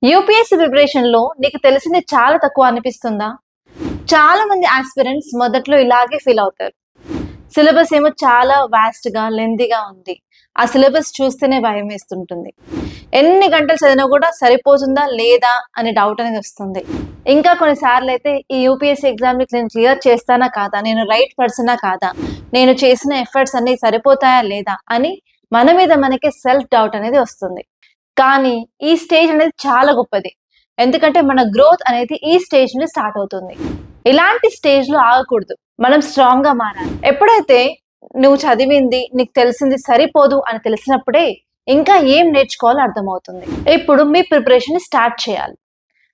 UPSC preparation లో నీకు తెలిసింది చాలా తక్కువ అనిపిస్తుందా? చాలా మంది ఆస్పిరెంట్స్ మొదట్లో ఇలాగే ఫీల్ అవుతారు. సిలబస్ ఏమో చాలా వాస్ట్ గా లెంతీగా ఉంది. ఆ సిలబస్ చూస్తేనే భయం వేస్తుంటుంది. ఎన్ని గంటలు చదివినా కూడా సరిపోతుందా లేదా అనే డౌట్ అనేది వస్తుంది. ఇంకా కొన్నిసార్లు అయితే ఈ యూపీఎస్సీ ఎగ్జామ్ ని నేను క్లియర్ చేస్తానా కాదా, నేను రైట్ పర్సనా కాదా, నేను చేసిన ఎఫర్ట్స్ అన్ని సరిపోతాయా లేదా అని మన మీద మనకి సెల్ఫ్ డౌట్ అనేది వస్తుంది. కానీ ఈ స్టేజ్ అనేది చాలా గొప్పది. ఎందుకంటే మన గ్రోత్ అనేది ఈ స్టేజ్ నుండి స్టార్ట్ అవుతుంది. ఇలాంటి స్టేజ్ లో ఆగకూడదు. మనం స్ట్రాంగ్ గా మారాలి. ఎప్పుడైతే నువ్వు చదివింది నీకు తెలిసింది సరిపోదు అని తెలిసినప్పుడే ఇంకా ఏం నేర్చుకోవాలో అర్థమవుతుంది. ఇప్పుడు మీ ప్రిపరేషన్ స్టార్ట్ చేయాలి.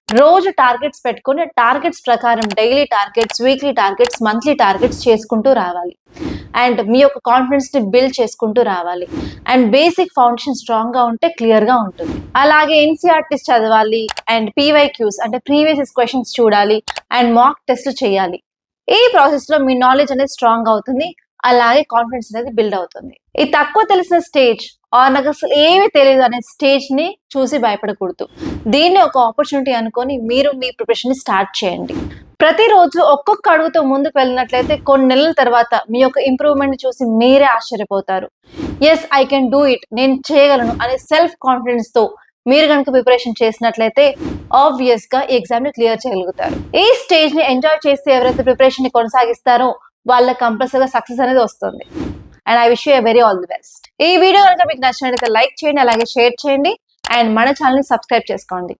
రోజు టార్గెట్స్ పెట్టుకొని టార్గెట్స్ ప్రకారం daily targets, weekly targets, monthly targets చేసుకుంటూ రావాలి. అండ్ మీ యొక్క కాన్ఫిడెన్స్ ని బిల్డ్ చేసుకుంటూ రావాలి. అండ్ బేసిక్ ఫౌండేషన్ స్ట్రాంగ్ గా ఉంటే క్లియర్ గా ఉంటుంది. అలాగే ఎన్సీఆర్టీస్ చదవాలి. అండ్ పీవైక్యూస్ అంటే ప్రీవియస్ క్వశ్చన్స్ చూడాలి. అండ్ మాక్ టెస్ట్ చేయాలి. ఈ ప్రాసెస్ లో మీ నాలెడ్జ్ అనేది స్ట్రాంగ్ అవుతుంది. అలాగే కాన్ఫిడెన్స్ అనేది బిల్డ్ అవుతుంది. ఈ తక్కువ తెలిసిన స్టేజ్ నాకు అసలు ఏమీ తెలియదు అనే స్టేజ్ ని చూసి భయపడకూడదు. దీన్ని ఒక ఆపర్చునిటీ అనుకొని మీరు మీ ప్రిపరేషన్ ని స్టార్ట్ చేయండి. ప్రతిరోజు ఒక్కొక్క అడుగుతో ముందుకు వెళ్ళినట్లయితే కొన్ని నెలల తర్వాత మీ యొక్క ఇంప్రూవ్మెంట్ చూసి మీరే ఆశ్చర్యపోతారు. Yes, I can do it, నేను చేయగలను అనే సెల్ఫ్ కాన్ఫిడెన్స్ తో మీరు కనుక ప్రిపరేషన్ చేసినట్లయితే ఆబ్వియస్ గా ఈ ఎగ్జామ్ ని క్లియర్ చేయగలుగుతారు. ఈ స్టేజ్ ని ఎంజాయ్ చేస్తే ఎవరైతే ప్రిపరేషన్ ని కొనసాగిస్తారో వాళ్ళకి కంపల్సరీగా సక్సెస్ అనేది వస్తుంది. And I wish you very all the best. ఈ వీడియో కనుక మీకు నచ్చినట్లయితే లైక్ చేయండి, అలాగే షేర్ చేయండి. అండ్ మన ఛానల్ ని సబ్స్క్రైబ్ చేసుకోండి.